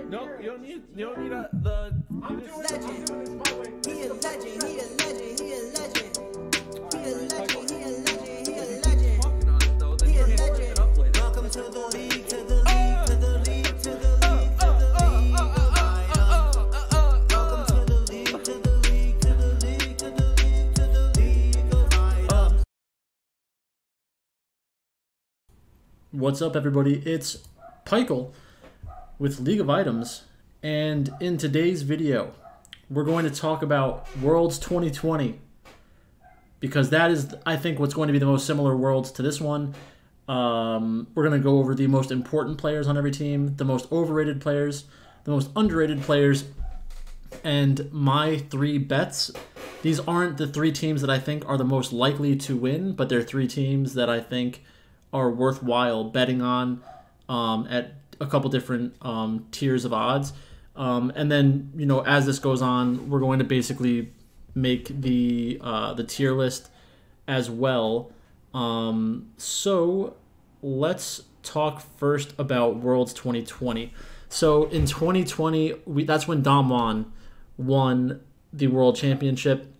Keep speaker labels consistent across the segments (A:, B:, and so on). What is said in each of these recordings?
A: No, you don't need the.
B: I'm doing this my way. He a legend, he a legend, he a legend. He a legend, he a legend, he a legend. He a legend. Welcome to the league, to the league, to the league, to the league, to the league. Welcome to the league, to the league, to the league, to the league, to the league of items.
C: What's up, everybody? It's Pikel with League of Items, and in today's video we're going to talk about Worlds 2020 because that is, I think, what's going to be the most similar Worlds to this one. We're going to go over the most important players on every team, the most overrated players, the most underrated players, and my three bets. These aren't the three teams that I think are the most likely to win, but they're three teams that I think are worthwhile betting on at a couple different tiers of odds. And then, you know, as this goes on, we're going to basically make the tier list as well. So let's talk first about Worlds 2020. So in 2020, that's when Dom Juan won the World Championship.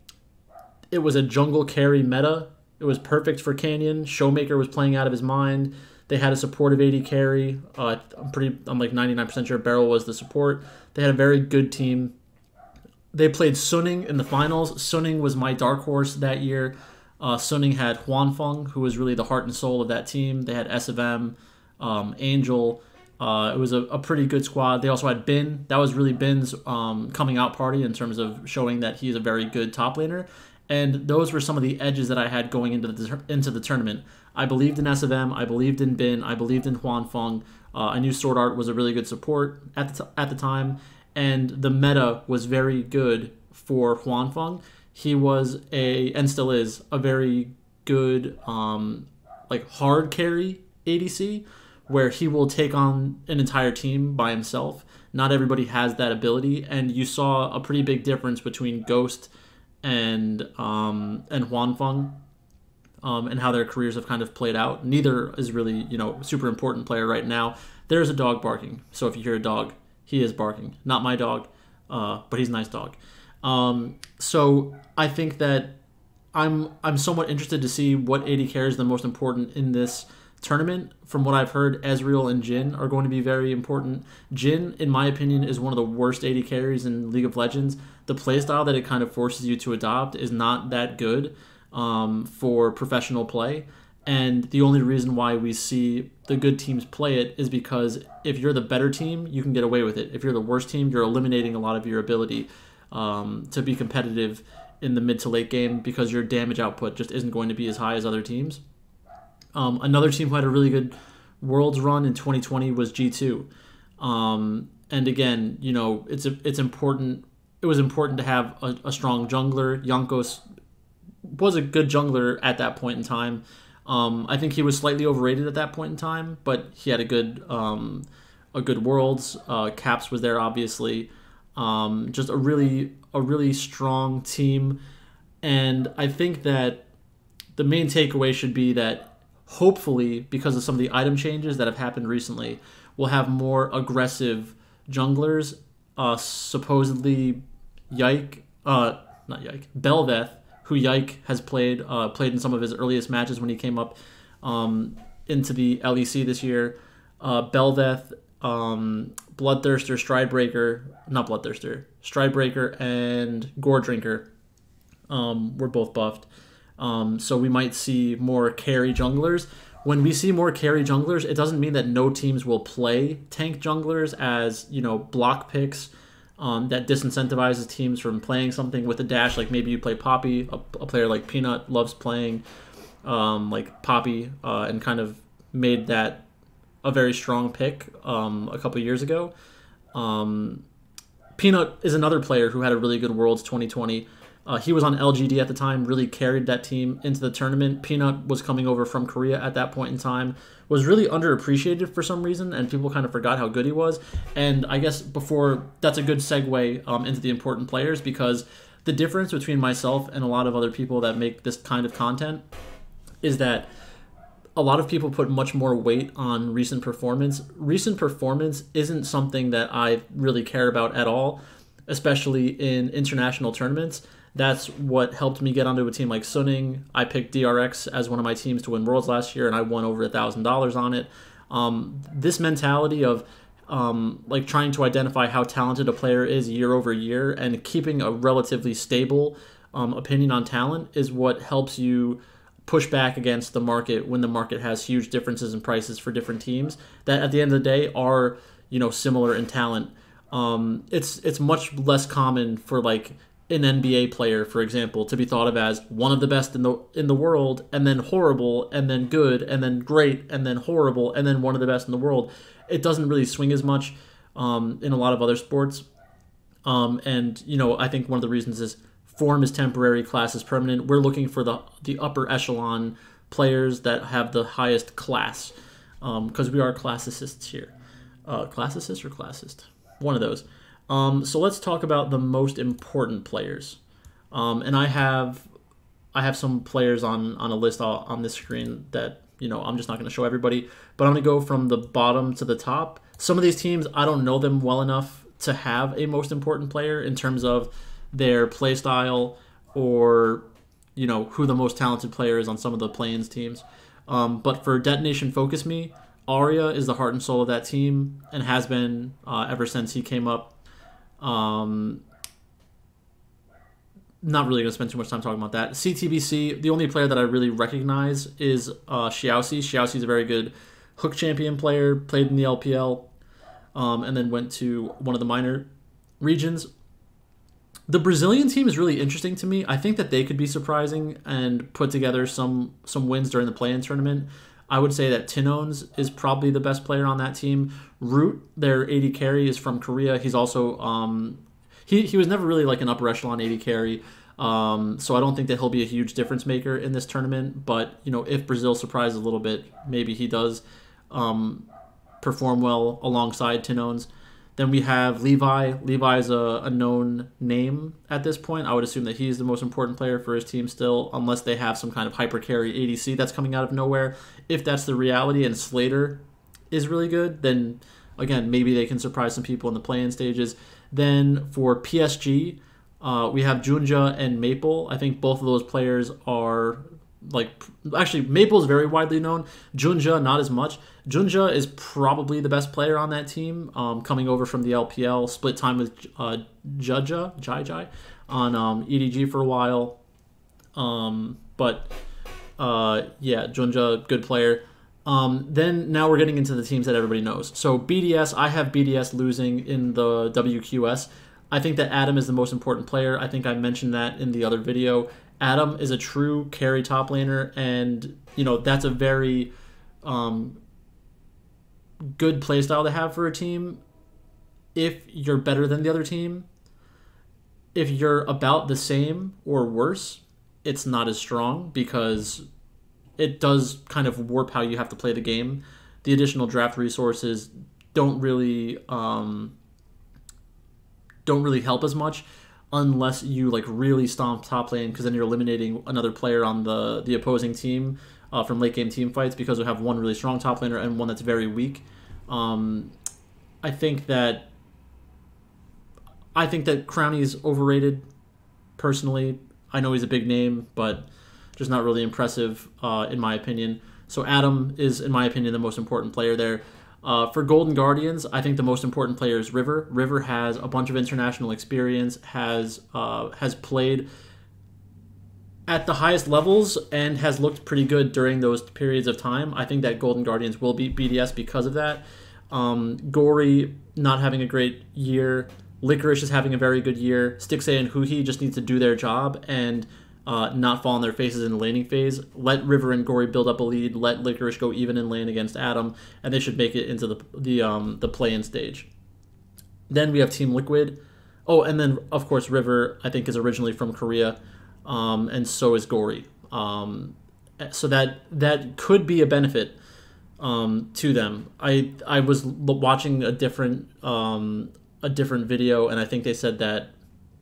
C: It was a jungle carry meta. It was perfect for Canyon. Showmaker was playing out of his mind. They had a supportive AD carry. I'm like 99% sure Beryl was the support. They had a very good team. They played Suning in the finals. Suning was my dark horse that year. Suning had Huanfeng, who was really the heart and soul of that team. They had SFM, Angel. It was a pretty good squad. They also had Bin. That was really Bin's coming out party in terms of showing that he's a very good top laner. And those were some of the edges that I had going into the tournament. I believed in SFM, I believed in Bin, I believed in Huanfeng. I knew Sword Art was a really good support at the time, and the meta was very good for Huanfeng. He was and still is, a very good like hard carry ADC, where he will take on an entire team by himself. Not everybody has that ability, and you saw a pretty big difference between Ghost and Huanfeng, and how their careers have kind of played out. Neither is really, you know, super important player right now. There's a dog barking, so if you hear a dog, he is barking. Not my dog, but he's a nice dog. So I think that I'm somewhat interested to see what AD carries is the most important in this tournament. From what I've heard, Ezreal and Jhin are going to be very important. Jhin, in my opinion, is one of the worst AD carries in League of Legends. The playstyle that it kind of forces you to adopt is not that good for professional play. And the only reason why we see the good teams play it is because if you're the better team, you can get away with it. If you're the worst team, you're eliminating a lot of your ability to be competitive in the mid to late game because your damage output just isn't going to be as high as other teams. Another team who had a really good Worlds run in 2020 was G2. And again, you know, it's important. It was important to have a strong jungler. Jankos was a good jungler at that point in time. I think he was slightly overrated at that point in time, but he had a good Worlds. Caps was there, obviously. Just a really strong team, and I think that the main takeaway should be that hopefully, because of some of the item changes that have happened recently, we'll have more aggressive junglers. Supposedly, Belveth, who Yike has played in some of his earliest matches when he came up into the LEC this year. Belveth, Bloodthirster, Stridebreaker, and Gore Drinker were both buffed. So we might see more carry junglers. When we see more carry junglers, it doesn't mean that no teams will play tank junglers as, you know, block picks. That disincentivizes teams from playing something with a dash. Like maybe you play Poppy, a player like Peanut loves playing like Poppy, and kind of made that a very strong pick a couple years ago. Peanut is another player who had a really good Worlds 2020. He was on LGD at the time, really carried that team into the tournament. Peanut was coming over from Korea at that point in time, was really underappreciated for some reason, and people kind of forgot how good he was. And I guess that's a good segue into the important players, because the difference between myself and a lot of other people that make this kind of content is that a lot of people put much more weight on recent performance. Recent performance isn't something that I really care about at all, especially in international tournaments. That's what helped me get onto a team like Suning. I picked DRX as one of my teams to win Worlds last year, and I won over $1,000 on it. This mentality of like trying to identify how talented a player is year over year and keeping a relatively stable opinion on talent is what helps you push back against the market when the market has huge differences in prices for different teams that at the end of the day are, similar in talent. It's much less common for like an NBA player, for example, to be thought of as one of the best in the world, and then horrible, and then good, and then great, and then horrible, and then one of the best in the world. It doesn't really swing as much in a lot of other sports. And I think one of the reasons is form is temporary, class is permanent. We're looking for the upper echelon players that have the highest class, because we are classicists here. Classicist or classist? One of those. So let's talk about the most important players. And I have some players on a list on this screen that I'm just not going to show everybody, but I'm going to go from the bottom to the top. Some of these teams, I don't know them well enough to have a most important player in terms of their play style or who the most talented player is on some of the play-ins teams. But for Detonation Focus Me, Arya is the heart and soul of that team and has been ever since he came up. Not really going to spend too much time talking about that. CTBC, the only player that I really recognize is Xiaoxi. Xiaoxi is a very good hook champion player, played in the LPL, and then went to one of the minor regions. The Brazilian team is really interesting to me. I think that they could be surprising and put together some wins during the play-in tournament. I would say that Tinones is probably the best player on that team. Root, their AD carry, is from Korea. He's also he was never really like an upper echelon AD carry, so I don't think that he'll be a huge difference maker in this tournament. But if Brazil surprises a little bit, maybe he does perform well alongside Tinones. Then we have Levi. Levi is a known name at this point. I would assume that he's the most important player for his team still, unless they have some kind of hyper carry ADC that's coming out of nowhere. If that's the reality and Slater is really good, then again, maybe they can surprise some people in the play-in stages. Then for PSG, we have Junja and Maple. I think both of those players are actually Maple is very widely known. Junja not as much. Junja is probably the best player on that team, coming over from the LPL. Split time with Jai on EDG for a while. But Junja, good player. Then now we're getting into the teams that everybody knows. So BDS, I have BDS losing in the WQS. I think that Adam is the most important player. I think I mentioned that in the other video. Adam is a true carry top laner, and that's a very good playstyle to have for a team. If you're better than the other team, if you're about the same or worse, it's not as strong because it does kind of warp how you have to play the game. The additional draft resources don't really help as much unless you really stomp top lane, because then you're eliminating another player on the opposing team from late game team fights, because we have one really strong top laner and one that's very weak. I think that Crowny's overrated personally. I know he's a big name, but just not really impressive in my opinion. So Adam is, in my opinion, the most important player there. For Golden Guardians, I think the most important player is River. River has a bunch of international experience, has played at the highest levels, and has looked pretty good during those periods of time. I think that Golden Guardians will beat BDS because of that. Gory not having a great year. Licorice is having a very good year. Stixay and Huhi just need to do their job and not fall on their faces in the laning phase. Let River and Gory build up a lead. Let Licorice go even in lane against Adam, and they should make it into the play-in stage. Then we have Team Liquid. Oh, and then of course River, I think, is originally from Korea, and so is Gory. So that could be a benefit to them. I was watching a different video, and I think they said that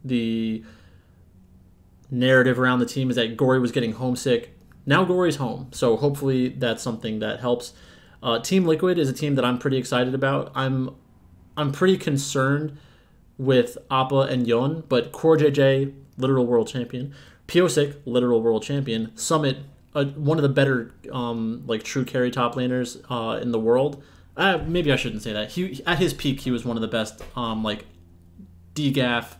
C: the narrative around the team is that Gory was getting homesick now Gory's home, so hopefully that's something that helps. Team Liquid is a team that I'm pretty excited about. I'm pretty concerned with Appa and Yon, but Core JJ, literal world champion, Piosik, literal world champion, Summit, one of the better like true carry top laners in the world. Maybe I shouldn't say that. He at his peak he was one of the best like DGAF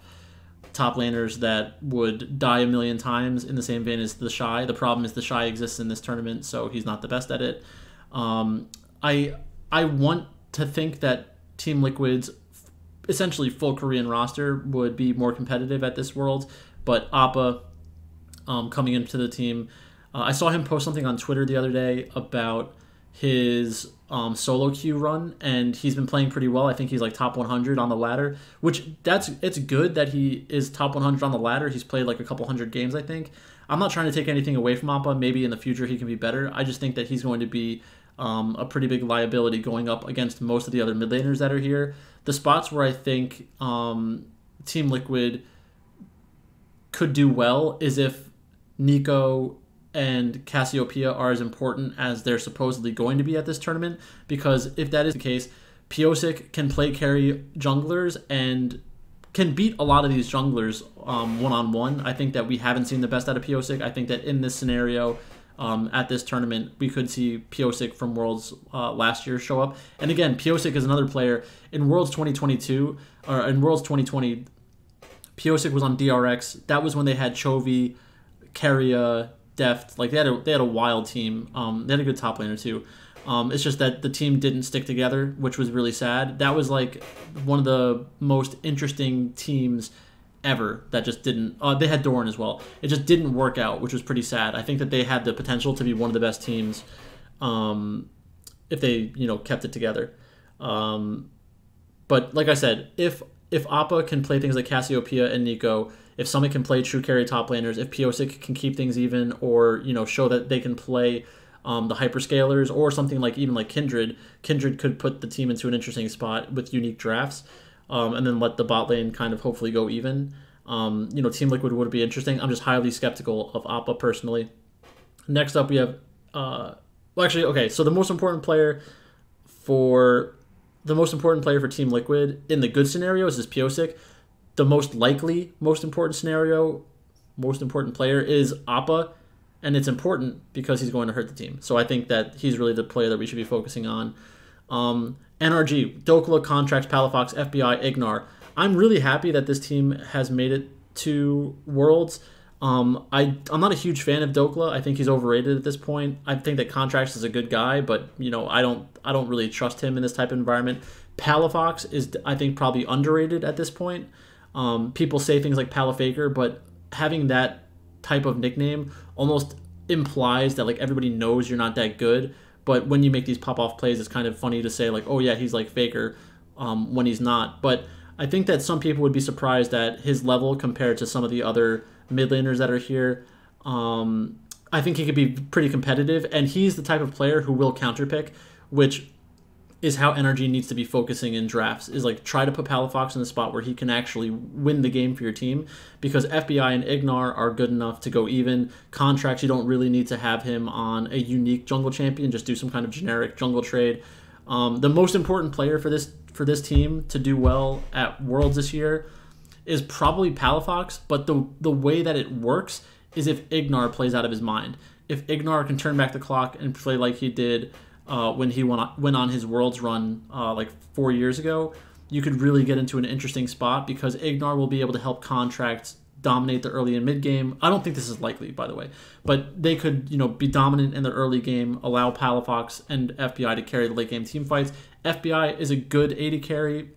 C: top laners that would die a million times in the same vein as the Shy. The problem is the Shy exists in this tournament, so he's not the best at it. I want to think that Team Liquid's essentially full Korean roster would be more competitive at this World, but Appa coming into the team, I saw him post something on Twitter the other day about his solo queue run, and he's been playing pretty well. I think he's like top 100 on the ladder, which it's good that he is top 100 on the ladder. He's played like a couple hundred games, I think. I'm not trying to take anything away from Appa. Maybe in the future he can be better. I just think that he's going to be a pretty big liability going up against most of the other mid laners that are here. The spots where I think Team Liquid could do well is if Nico and Cassiopeia are as important as they're supposedly going to be at this tournament, because if that is the case, Piosik can play carry junglers and can beat a lot of these junglers one-on-one. I think that we haven't seen the best out of Piosik. I think that in this scenario, at this tournament, we could see Piosik from Worlds last year show up. And again, Piosik is another player. In Worlds 2022, or in Worlds 2020, Piosik was on DRX. That was when they had Chovy, Keria, Deft. Like they had a wild team. They had a good top laner too. It's just that the team didn't stick together, which was really sad. That was like one of the most interesting teams ever that just didn't. They had Doran as well. It just didn't work out, which was pretty sad. I think that they had the potential to be one of the best teams if they kept it together. But like I said, if Appa can play things like Cassiopeia and Nico, if Summit can play true carry top laners, if Piosik can keep things even, or show that they can play the hyperscalers, or something like even like Kindred could put the team into an interesting spot with unique drafts, and then let the bot lane kind of hopefully go even. Team Liquid would be interesting. I'm just highly skeptical of Appa personally. Next up we have so the most important player for Team Liquid in the good scenarios is Piosik. The most likely, most important player is Appa, and it's important because he's going to hurt the team. So I think that he's really the player that we should be focusing on. NRG, Dokla, Contracts, Palafox, FBI, Ignar. I'm really happy that this team has made it to Worlds. I'm not a huge fan of Dokla. I think he's overrated at this point. I think that Contracts is a good guy, but I don't really trust him in this type of environment. Palafox is, I think, probably underrated at this point. People say things like Palafaker, but having that type of nickname almost implies that like everybody knows you're not that good. But when you make these pop-off plays, it's kind of funny to say like, oh yeah, he's like Faker, when he's not. But I think that some people would be surprised at his level compared to some of the other mid laners that are here. I think he could be pretty competitive, and he's the type of player who will counterpick, which is how NRG needs to be focusing in drafts, is like try to put Palafox in the spot where he can actually win the game for your team, because FBI and Ignar are good enough to go even. Contracts, you don't really need to have him on a unique jungle champion, just do some kind of generic jungle trade. The most important player for this team to do well at Worlds this year is probably Palafox, but the way that it works is if Ignar plays out of his mind. If Ignar can turn back the clock and play like he did when he went on his Worlds run like 4 years ago, you could really get into an interesting spot, because Ignar will be able to help Contracts dominate the early and mid game. I don't think this is likely, by the way, but they could be dominant in the early game, allow Palafox and FBI to carry the late game team fights. FBI is a good AD carry.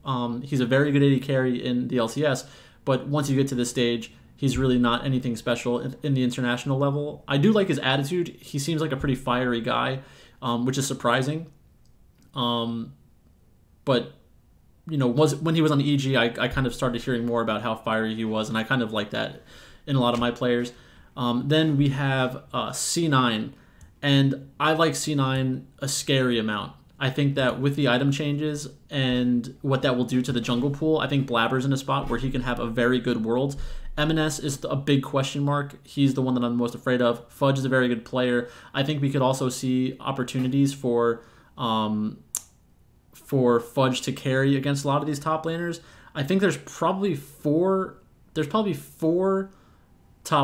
C: He's a very good AD carry in the LCS, but once you get to this stage, he's really not anything special in the international level. I do like his attitude. He seems like a pretty fiery guy, which is surprising. But when he was on EG, I kind of started hearing more about how fiery he was, and I kind of like that in a lot of my players. Then we have C9, and I like C9 a scary amount. I think that with the item changes and what that will do to the jungle pool, I think Blabber's in a spot where he can have a very good world. M&S is a big question mark. He's the one that I'm most afraid of. Fudge is a very good player. I think we could also see opportunities for Fudge to carry against a lot of these top laners. I think there's probably four top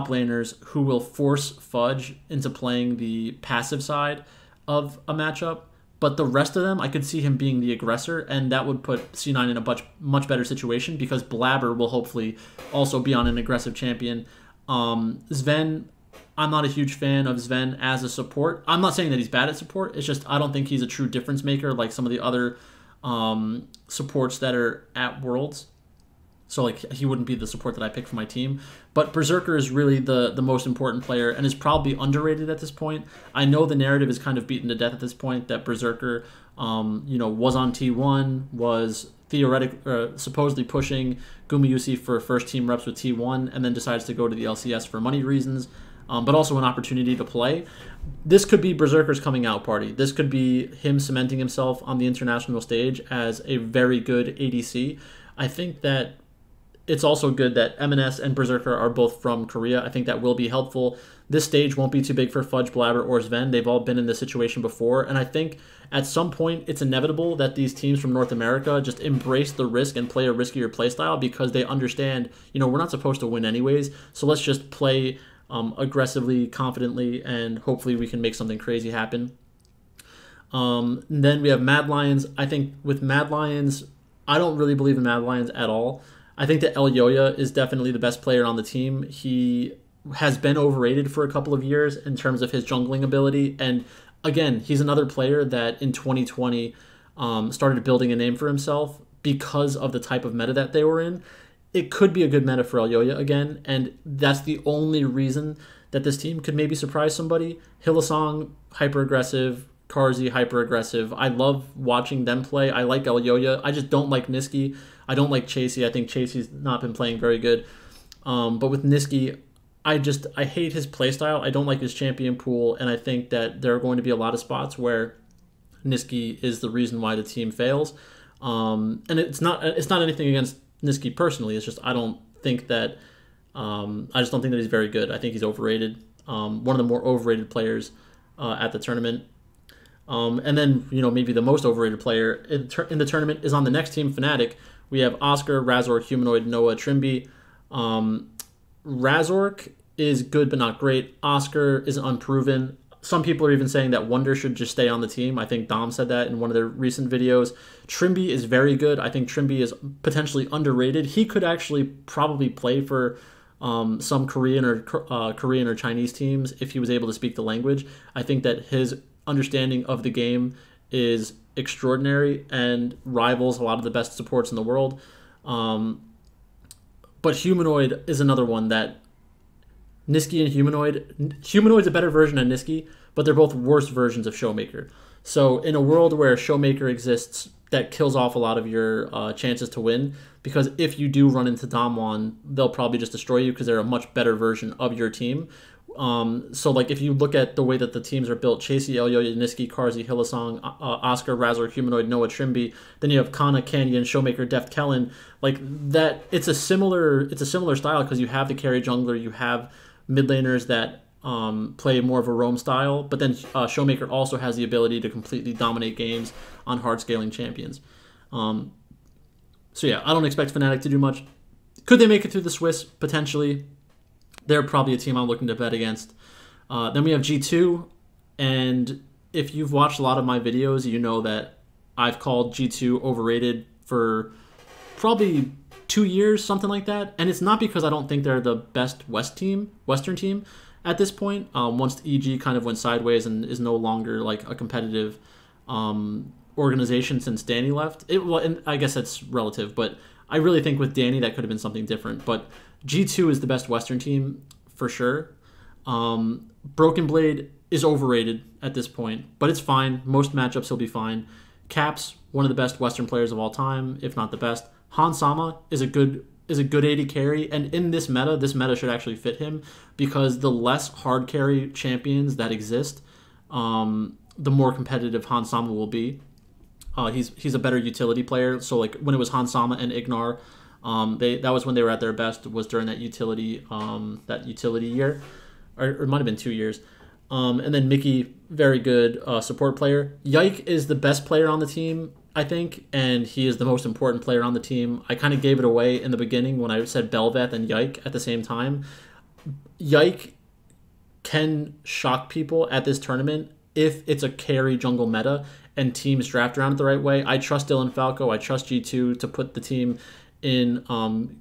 C: laners who will force Fudge into playing the passive side of a matchup. But the rest of them, I could see him being the aggressor, and that would put C9 in a much better situation because Blabber will hopefully also be on an aggressive champion. Sven, I'm not a huge fan of Sven as a support. I'm not saying that he's bad at support. It's just I don't think he's a true difference maker like some of the other supports that are at Worlds. So like he wouldn't be the support that I pick for my team. But Berserker is really the most important player and is probably underrated at this point. I know the narrative is kind of beaten to death at this point that Berserker was on T1, was supposedly pushing Gumayusi for first team reps with T1, and then decides to go to the LCS for money reasons, but also an opportunity to play. This could be Berserker's coming out party. This could be him cementing himself on the international stage as a very good ADC. I think that it's also good that M&S and Berserker are both from Korea. I think that will be helpful. This stage won't be too big for Fudge, Blabber, or Sven. They've all been in this situation before, and I think at some point it's inevitable that these teams from North America just embrace the risk and play a riskier playstyle because they understand, we're not supposed to win anyways, so let's just play aggressively, confidently, and hopefully we can make something crazy happen. Then we have Mad Lions. I think with Mad Lions, I don't really believe in Mad Lions at all. I think that El Yoya is definitely the best player on the team. He has been overrated for a couple of years in terms of his jungling ability. And again, he's another player that in 2020 started building a name for himself because of the type of meta that they were in. It could be a good meta for El Yoya again, and that's the only reason that this team could maybe surprise somebody. Hylissang, hyper-aggressive. Karzi, hyper-aggressive. I love watching them play. I like El Yoya. I just don't like Niski. I don't like Chasey. I think Chasey's not been playing very good. But with Niski, I hate his playstyle. I don't like his champion pool, and I think that there are going to be a lot of spots where Niski is the reason why the team fails. And it's not anything against Niski personally. It's just I just don't think that he's very good. I think he's overrated. One of the more overrated players at the tournament. And then, maybe the most overrated player in the tournament is on the next team, Fnatic. We have Oscar, Razork, Humanoid, Noah, Trimby. Razork is good but not great. Oscar is unproven. Some people are even saying that Wonder should just stay on the team. I think Dom said that in one of their recent videos. Trimby is very good. I think Trimby is potentially underrated. He could actually probably play for some Korean or Chinese teams if he was able to speak the language. I think that his understanding of the game is extraordinary and rivals a lot of the best supports in the world. But Humanoid is another one that Niski and Humanoid's a better version of Niski, but they're both worse versions of Showmaker. So in a world where Showmaker exists, that kills off a lot of your chances to win, because if you do run into Damwon, they'll probably just destroy you because they're a much better version of your team. So like if you look at the way that the teams are built, Chasey, El Yoya, Niski, Karzi, Hylissang, Oscar, Razor, Humanoid, Noah, Trimby, then you have Kana, Canyon, Showmaker, Deft, Kellen, like that. It's a similar style because you have the carry jungler, you have mid laners that play more of a roam style, but then Showmaker also has the ability to completely dominate games on hard scaling champions. So yeah, I don't expect Fnatic to do much. Could they make it through the Swiss? Potentially. They're probably a team I'm looking to bet against. Then we have G2, and if you've watched a lot of my videos, you know that I've called G2 overrated for probably 2 years, something like that. And it's not because I don't think they're the best Western team at this point. Once EG kind of went sideways and is no longer like a competitive organization since Danny left. And I guess that's relative, but I really think with Danny that could have been something different. But G2 is the best Western team for sure. Broken Blade is overrated at this point, but it's fine. Most matchups he'll be fine. Caps, one of the best Western players of all time, if not the best. Han Sama is a good AD carry, and in this meta should actually fit him because the less hard carry champions that exist, the more competitive Han Sama will be. He's a better utility player. So like when it was Hansama and Ignar, that was when they were at their best, was during that utility year, or it might have been 2 years. And then Mickey, very good support player. Yike is the best player on the team, I think, and he is the most important player on the team. I kind of gave it away in the beginning when I said Belveth and Yike at the same time. Yike can shock people at this tournament if it's a carry jungle meta and teams draft around it the right way. I trust Dylan Falco. I trust G2 to put the team in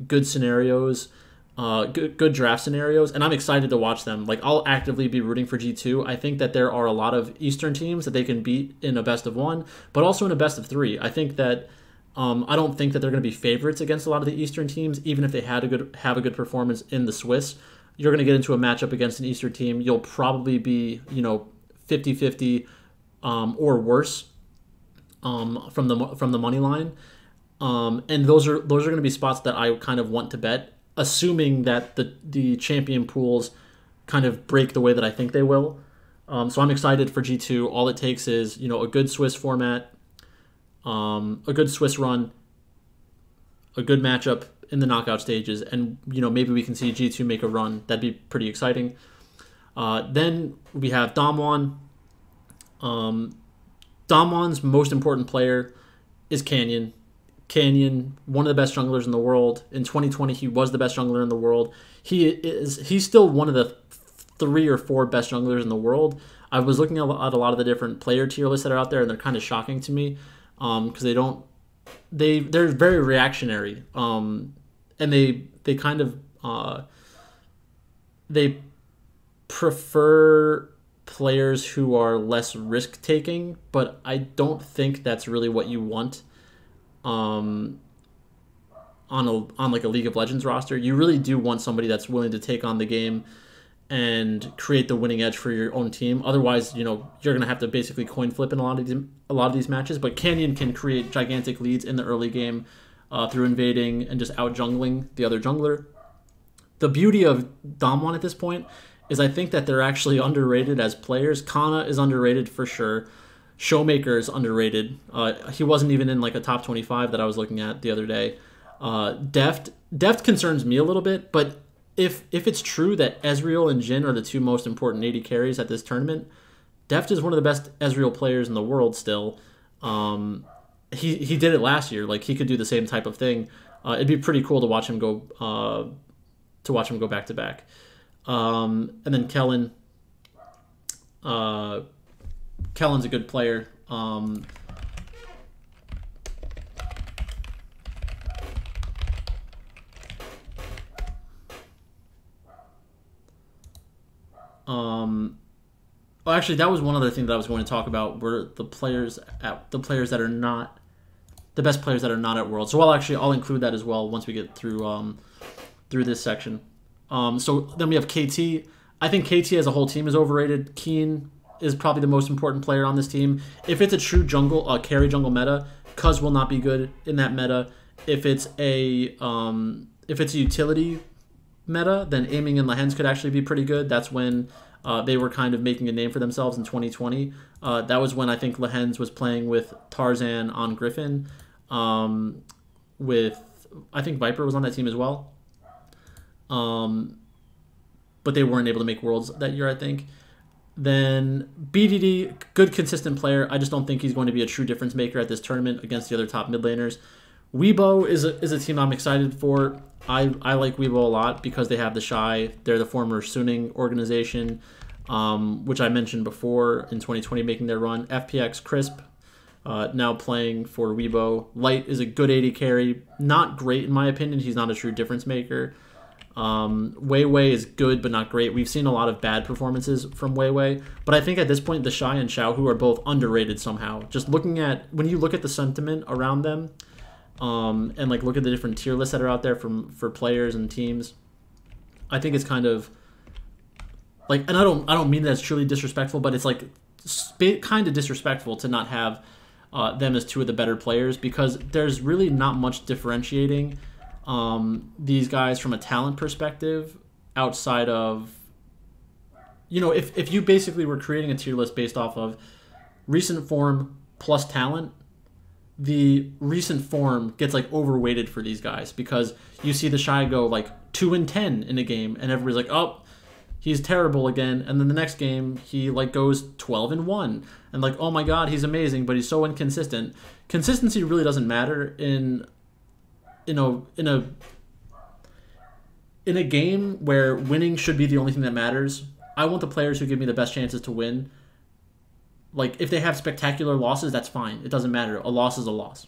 C: good scenarios, good draft scenarios, and I'm excited to watch them. Like, I'll actively be rooting for G2. I think that there are a lot of Eastern teams that they can beat in a best of one, but also in a best of three. I think that I don't think that they're going to be favorites against a lot of the Eastern teams, even if they have a good performance in the Swiss. You're going to get into a matchup against an Eastern team. You'll probably be 50-50 or worse from the money line. And those are going to be spots that I kind of want to bet, assuming that the champion pools kind of break the way that I think they will. So I'm excited for G2. All it takes is a good Swiss format, a good Swiss run, a good matchup in the knockout stages, and maybe we can see G2 make a run. That'd be pretty exciting. Then we have Damwon. Damwon's most important player is Canyon. Canyon, one of the best junglers in the world. In 2020, he was the best jungler in the world. He's still one of the 3 or 4 best junglers in the world. I was looking at a lot of the different player tier lists that are out there, and they're kind of shocking to me because they're very reactionary, and they kind of they prefer players who are less risk taking, but I don't think that's really what you want on like a League of Legends roster. You really do want somebody that's willing to take on the game and create the winning edge for your own team. Otherwise, you're going to have to basically coin flip in a lot of these matches. But Canyon can create gigantic leads in the early game through invading and just out jungling the other jungler. The beauty of Damwon at this point is I think that they're actually underrated as players. Kana is underrated for sure. Showmaker is underrated. He wasn't even in like a top 25 that I was looking at the other day. Deft concerns me a little bit, but if it's true that Ezreal and Jhin are the 2 most important AD carries at this tournament, Deft is one of the best Ezreal players in the world still. He did it last year. Like, he could do the same type of thing. It'd be pretty cool to watch him go back to back. And then Kellen. Kellen's a good player. Well, actually, that was one other thing that I was going to talk about, were the players that are not the best players that are not at Worlds. So I'll include that as well once we get through this section. So then we have KT. I think KT as a whole team is overrated. Keen is probably the most important player on this team. If it's a true carry jungle meta, Cuz will not be good in that meta. If it's a utility meta, then Aiming and Lehens could actually be pretty good. That's when they were kind of making a name for themselves in 2020. That was when I think Lehens was playing with Tarzan on Griffin. I think Viper was on that team as well. But they weren't able to make Worlds that year, I think. Then BDD, good consistent player. I just don't think he's going to be a true difference maker at this tournament against the other top mid laners. Weibo is a team I'm excited for. I like Weibo a lot because they have the Shy. They're the former Suning organization, which I mentioned before in 2020 making their run. FPX Crisp, now playing for Weibo. Light is a good AD carry. Not great in my opinion. He's not a true difference maker. Wei Wei is good but not great. We've seen a lot of bad performances from Wei Wei, but I think at this point the Shy and Xiaohu are both underrated somehow. Just when you look at the sentiment around them, and like look at the different tier lists that are out there for players and teams, I think it's kind of like, and I don't mean that it's truly disrespectful, but it's like kind of disrespectful to not have them as 2 of the better players, because there's really not much differentiating these guys from a talent perspective outside of, if you basically were creating a tier list based off of recent form plus talent, the recent form gets like overweighted for these guys because you see the Shy go like 2-10 in a game, and everybody's like, oh, he's terrible again. And then the next game he like goes 12-1, and like, oh my god, he's amazing, but he's so inconsistent. Consistency really doesn't matter in a game where winning should be the only thing that matters. I want the players who give me the best chances to win. Like, if they have spectacular losses, that's fine. It doesn't matter. A loss is a loss.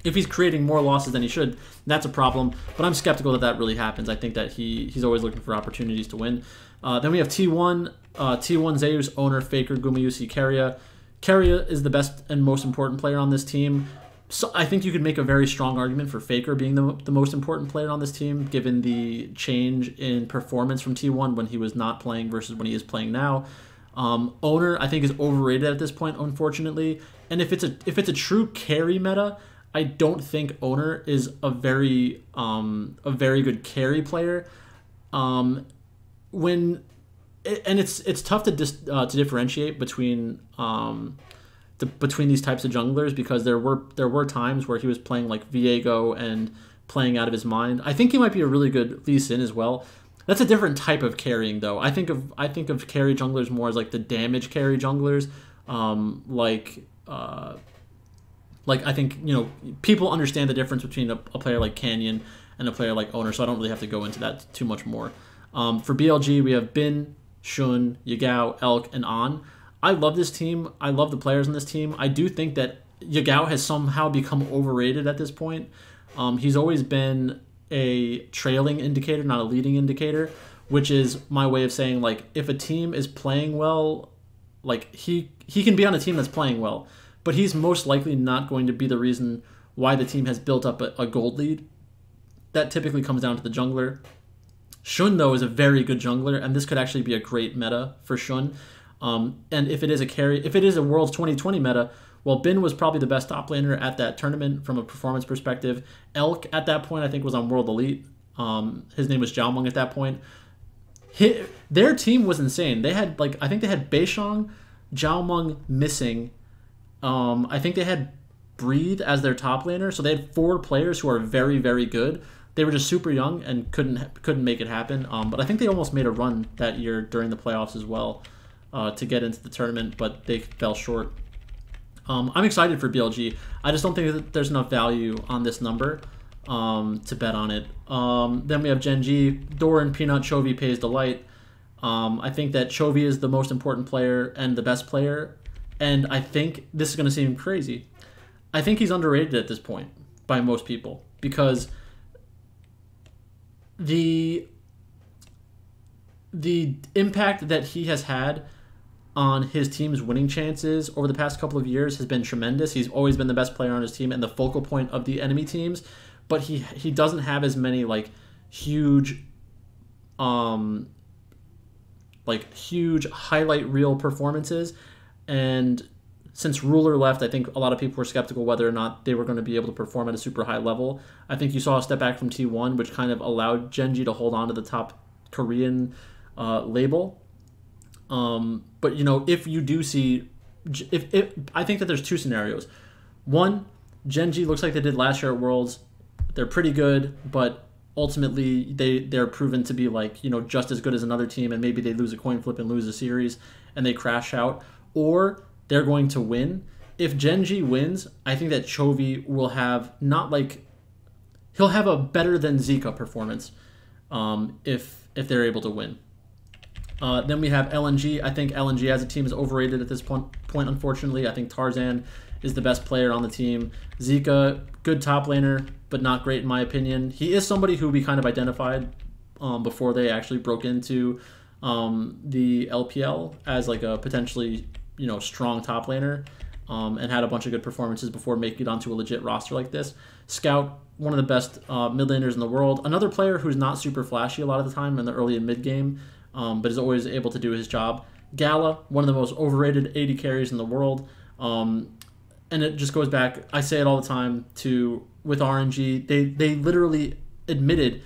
C: If he's creating more losses than he should, that's a problem. But I'm skeptical that that really happens. I think that he's always looking for opportunities to win. Then we have T1. T1 Zeus, owner, Faker, Gumayusi, Keria. Keria is the best and most important player on this team. So I think you could make a very strong argument for Faker being the most important player on this team, given the change in performance from T1 when he was not playing versus when he is playing now. Owner, I think, is overrated at this point, unfortunately. And if it's a true carry meta, I don't think Owner is a very good carry player. It's tough to differentiate between these types of junglers, because there were times where he was playing like Viego and playing out of his mind. I think he might be a really good Lee Sin as well. That's a different type of carrying, though. I think of carry junglers more as like the damage carry junglers. I think, people understand the difference between a player like Canyon and a player like Owner, so I don't really have to go into that too much more. For BLG, we have Bin, Shun, Yagao, Elk, and An. I love this team. I love the players on this team. I do think that Yagao has somehow become overrated at this point. He's always been a trailing indicator, not a leading indicator, which is my way of saying, like, if a team is playing well, like, he can be on a team that's playing well, but he's most likely not going to be the reason why the team has built up a gold lead. That typically comes down to the jungler. Shun, though, is a very good jungler, and this could actually be a great meta for Shun. And if it is a Worlds 2020 meta, well, Bin was probably the best top laner at that tournament from a performance perspective. Elk, at that point, I think, was on World Elite. His name was Xiaomeng at that point. Their team was insane. They had, I think they had Beishang, Xiaomeng missing. I think they had Breed as their top laner. So they had 4 players who are very, very good. They were just super young and couldn't make it happen. But I think they almost made a run that year during the playoffs as well to get into the tournament, but they fell short. I'm excited for BLG. I just don't think that there's enough value on this number to bet on it. Then we have Genji, Doran, Peanut, Chovy, Pays Delight. I think that Chovy is the most important player and the best player, and I think this is going to seem crazy. I think he's underrated at this point by most people, because the impact that he has had on his team's winning chances over the past couple of years has been tremendous. He's always been the best player on his team and the focal point of the enemy teams, but he doesn't have as many huge highlight reel performances. And since Ruler left, I think a lot of people were skeptical whether or not they were going to be able to perform at a super high level. I think you saw a step back from T1, which kind of allowed Genji to hold on to the top Korean label. But if you do see, if I think that there's 2 scenarios. One, Genji looks like they did last year at Worlds. They're pretty good, but ultimately they're proven to be just as good as another team, and maybe they lose a coin flip and lose a series and they crash out, or they're going to win. If Genji wins, I think that Chovy will have he'll have a better than Zika performance if they're able to win. Then we have LNG. I think LNG as a team is overrated at this point, unfortunately. I think Tarzan is the best player on the team. Zika, good top laner, but not great in my opinion. He is somebody who we kind of identified before they actually broke into the LPL as a potentially strong top laner, and had a bunch of good performances before making it onto a legit roster like this. Scout, one of the best mid laners in the world. Another player who's not super flashy a lot of the time in the early and mid game, but is always able to do his job. Gala, one of the most overrated AD carries in the world. And it just goes back, I say it all the time, with RNG, they literally admitted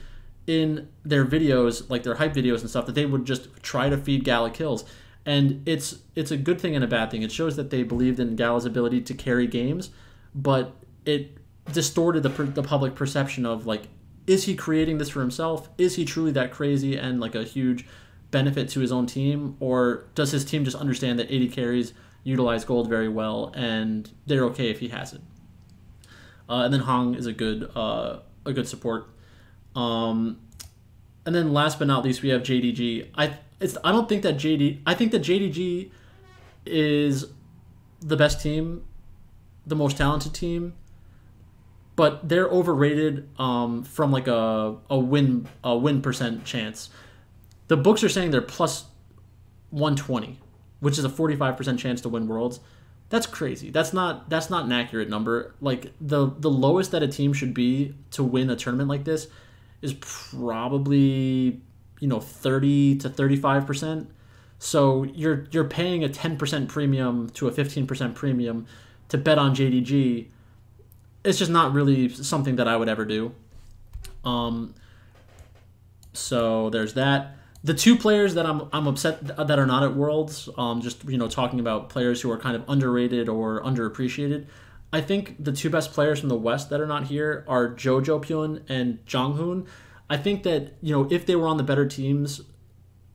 C: in their videos, their hype videos and stuff, that they would just try to feed Gala kills. And it's a good thing and a bad thing. It shows that they believed in Gala's ability to carry games, but it distorted the public perception of like, is he creating this for himself? Is he truly that crazy and like a huge benefit to his own team, or does his team just understand that 80 carries utilize gold very well and they're okay if he has it? And then Hong is a good support. And then last but not least, we have JDG. I think that JDG is the best team, the most talented team, but they're overrated from like a win percent chance. The books are saying they're plus 120, which is a 45% chance to win Worlds. That's crazy. That's not an accurate number. Like the lowest that a team should be to win a tournament like this is probably 30 to 35%. So you're paying a 10% premium to a 15% premium to bet on JDG. It's just not really something that I would ever do. So there's that. The two players that I'm upset that are not at Worlds, just talking about players who are kind of underrated or underappreciated. I think the two best players from the West that are not here are Jojo Pyun and Jonghoon. I think that if they were on the better teams,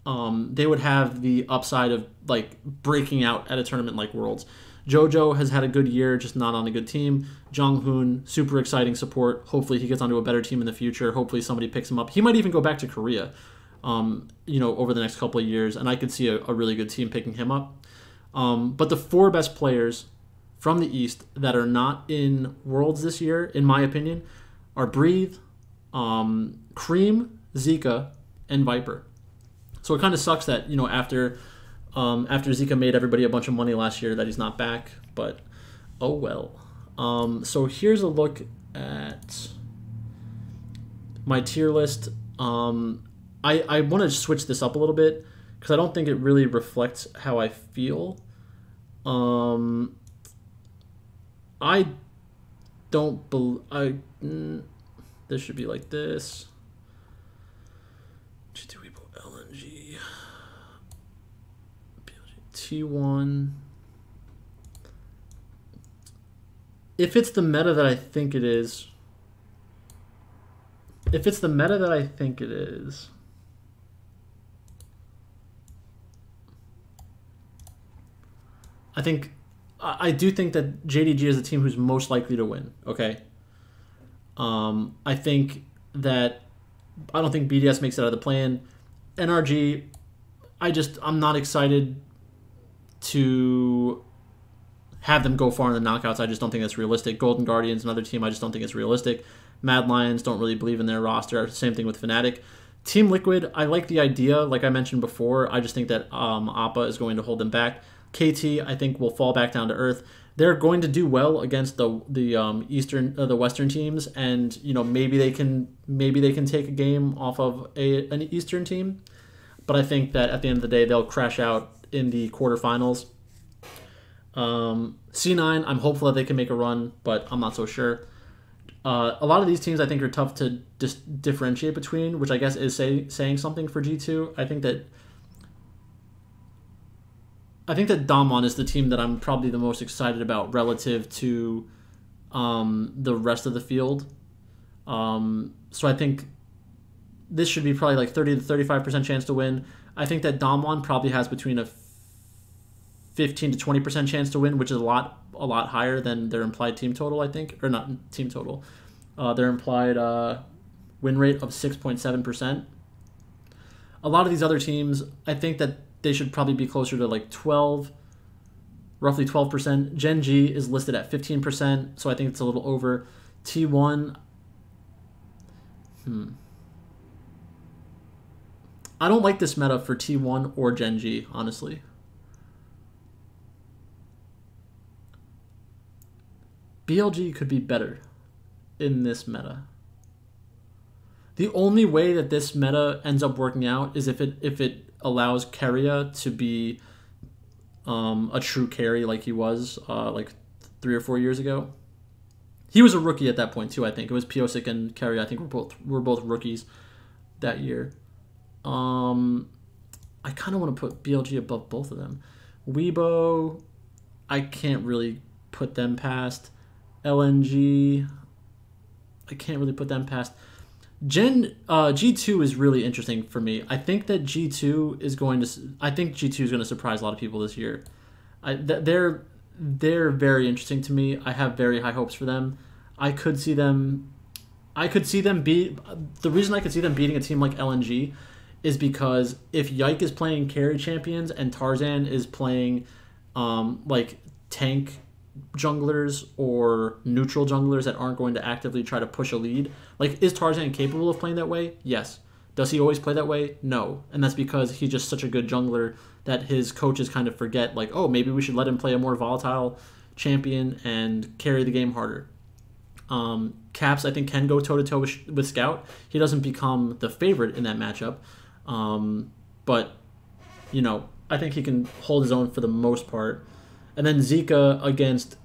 C: they would have the upside of like breaking out at a tournament like Worlds. Jojo has had a good year, just not on a good team. Jonghoon, super exciting support. Hopefully he gets onto a better team in the future. Hopefully somebody picks him up. He might even go back to Korea, over the next couple of years, and I could see a really good team picking him up. But the four best players from the East that are not in Worlds this year, in my opinion, are Breathe, Cream, Zika, and Viper. So it kind of sucks that after Zika made everybody a bunch of money last year that he's not back, but oh well. So here's a look at my tier list. I want to switch this up a little bit because I don't think it really reflects how I feel. I don't believe this should be like this. LNG, T1. If it's the meta that I think it is, I do think that JDG is the team who's most likely to win. Okay. I don't think BDS makes it out of the plan. NRG, I'm not excited to have them go far in the knockouts. I just don't think that's realistic. Golden Guardians, another team, I just don't think it's realistic. Mad Lions, don't really believe in their roster. Same thing with Fnatic. Team Liquid, I like the idea, like I mentioned before. I just think that Appa is going to hold them back. KT, I think, will fall back down to earth. They're going to do well against the Western teams, and maybe they can take a game off of an Eastern team. But I think that at the end of the day, they'll crash out in the quarterfinals. C9, I'm hopeful that they can make a run, but I'm not so sure. A lot of these teams I think are tough to just differentiate between, which I guess is saying something for G2. I think that Damwon is the team that I'm probably the most excited about relative to the rest of the field. So I think this should be probably like 30 to 35% chance to win. I think that Damwon probably has between a 15 to 20% chance to win, which is a lot higher than their implied team total, I think. Or not team total. Their implied win rate of 6.7%. A lot of these other teams, I think that they should probably be closer to like 12, roughly 12%. Gen G is listed at 15%, so I think it's a little over. T1, I don't like this meta for T1 or Gen G, honestly. BLG could be better in this meta. The only way that this meta ends up working out is if it allows Keria to be a true carry like he was like 3 or 4 years ago. He was a rookie at that point too, I think. It was Piosik and Keria, I think were both rookies that year. I kind of want to put BLG above both of them. Weibo, I can't really put them past. LNG, I can't really put them past. G2 is really interesting for me. I think G2 is going to surprise a lot of people this year. They're very interesting to me. I have very high hopes for them. I could see them beat. The reason I could see them beating a team like LNG is because if Yike is playing carry champions and Tarzan is playing like tank junglers or neutral junglers that aren't going to actively try to push a lead, like, is Tarzan capable of playing that way? Yes. Does he always play that way? No. And that's because he's just such a good jungler that his coaches kind of forget, like, oh, maybe we should let him play a more volatile champion and carry the game harder. Caps, I think, can go toe-to-toe with Scout. He doesn't become the favorite in that matchup. But, you know, I think he can hold his own for the most part. And then Zika against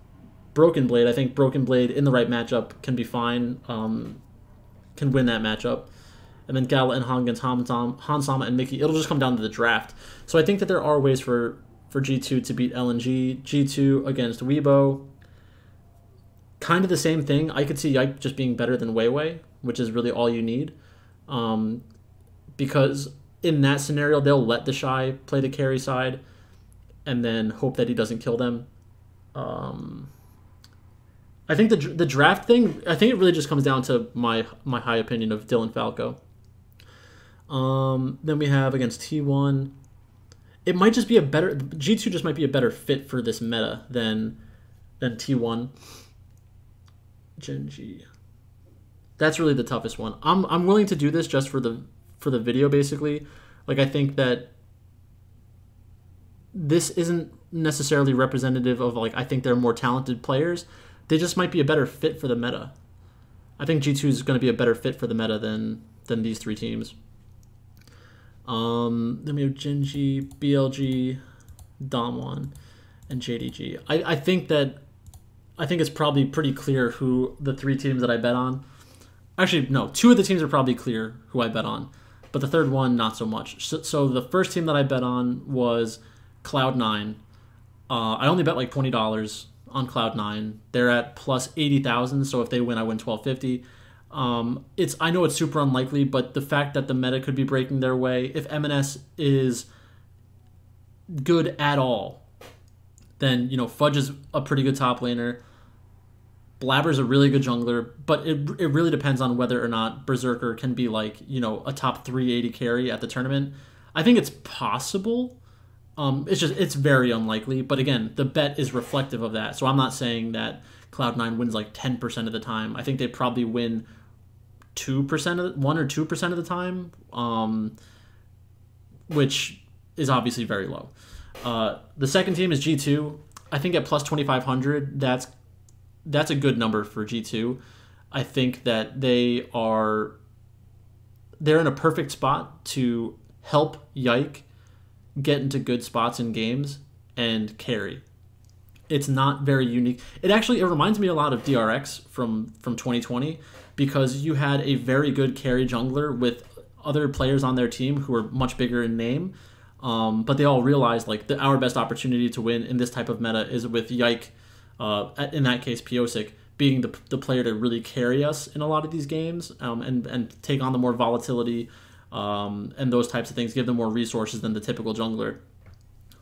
C: Broken Blade. I think Broken Blade in the right matchup can be fine, can win that matchup. And then Gala and Han against Hansama and Mickey. It'll just come down to the draft. So I think that there are ways for G2 to beat LNG. G2 against Weibo. Kind of the same thing. I could see Yike just being better than Weiwei, which is really all you need. Because in that scenario, they'll let the Shy play the carry side and then hope that he doesn't kill them. I think the draft thing, I think it really just comes down to my high opinion of Dylan Falco. Then we have against T1. It might just be G2 just might be a better fit for this meta than T1. Genji. That's really the toughest one. I'm willing to do this just for the video, basically. Like, I think that this isn't necessarily representative of, like, I think they're more talented players. They just might be a better fit for the meta. I think G2 is going to be a better fit for the meta than these three teams. Then we have Genji, BLG, Damwon, and JDG. I think it's probably pretty clear who the three teams that I bet on. Actually, no, two of the teams are probably clear who I bet on, but the third one, not so much. So the first team that I bet on was Cloud9. I only bet like $20 on Cloud9. They're at plus 80,000, so if they win, I win $12.50. I know it's super unlikely, but the fact that the meta could be breaking their way, if MNS is good at all, then, you know, Fudge is a pretty good top laner. Blabber's a really good jungler, but it really depends on whether or not Berserker can be, like, you know, a top 380 carry at the tournament. I think it's possible. It's very unlikely, but again, the bet is reflective of that. So I'm not saying that Cloud9 wins like 10% of the time. I think they probably win 1 or 2% of the time, which is obviously very low. The second team is G2. I think at plus 2,500, that's a good number for G2. I think that they're in a perfect spot to help Yike get into good spots in games and carry. It's not very unique. It reminds me a lot of DRX from 2020, because you had a very good carry jungler with other players on their team who were much bigger in name, but they all realized, like, our best opportunity to win in this type of meta is with Yike, in that case Piosik, being the player to really carry us in a lot of these games, and take on the more volatility and those types of things, give them more resources than the typical jungler.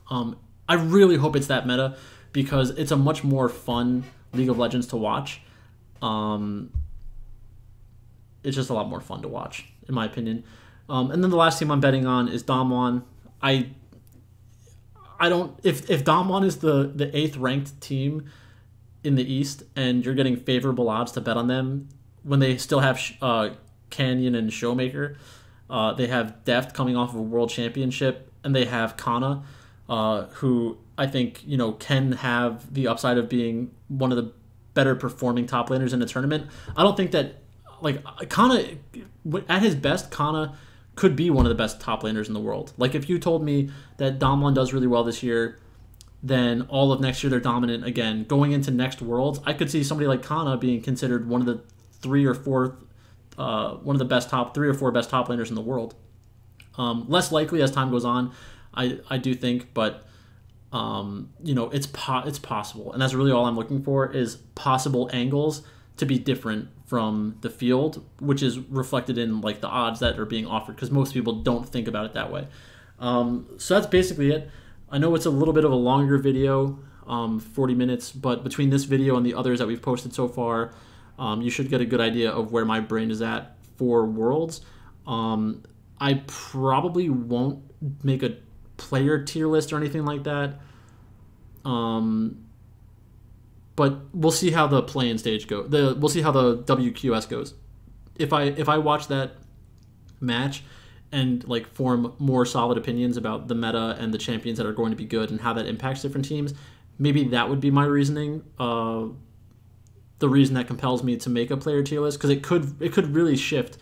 C: I really hope it's that meta, because it's a much more fun League of Legends to watch. It's just a lot more fun to watch, in my opinion. And then the last team I'm betting on is Damwon. If Damwon is the 8th ranked team in the East and you're getting favorable odds to bet on them when they still have Canyon and Showmaker, they have Deft coming off of a world championship, and they have Kana, who I think, you know, can have the upside of being one of the better performing top laners in the tournament. I don't think that, like, Kana, at his best, Kana could be one of the best top laners in the world. Like, if you told me that Damwon does really well this year, then all of next year they're dominant again. Going into next Worlds, I could see somebody like Kana being considered one of the 3 or 4 best top laners in the world. Less likely as time goes on, I do think, but it's possible, and that's really all I'm looking for is possible angles to be different from the field, which is reflected in like the odds that are being offered, because most people don't think about it that way. So that's basically it. I know it's a little bit of a longer video, 40 minutes, but between this video and the others that we've posted so far, you should get a good idea of where my brain is at for Worlds. I probably won't make a player tier list or anything like that. But we'll see how the play-in stage goes. We'll see how the WQS goes. If I watch that match and like form more solid opinions about the meta and the champions that are going to be good and how that impacts different teams, maybe that would be my reasoning. The reason that compels me to make a player tier list, because it could really shift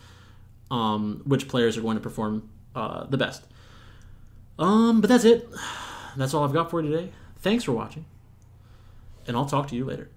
C: which players are going to perform the best. But that's it. That's all I've got for you today. Thanks for watching, and I'll talk to you later.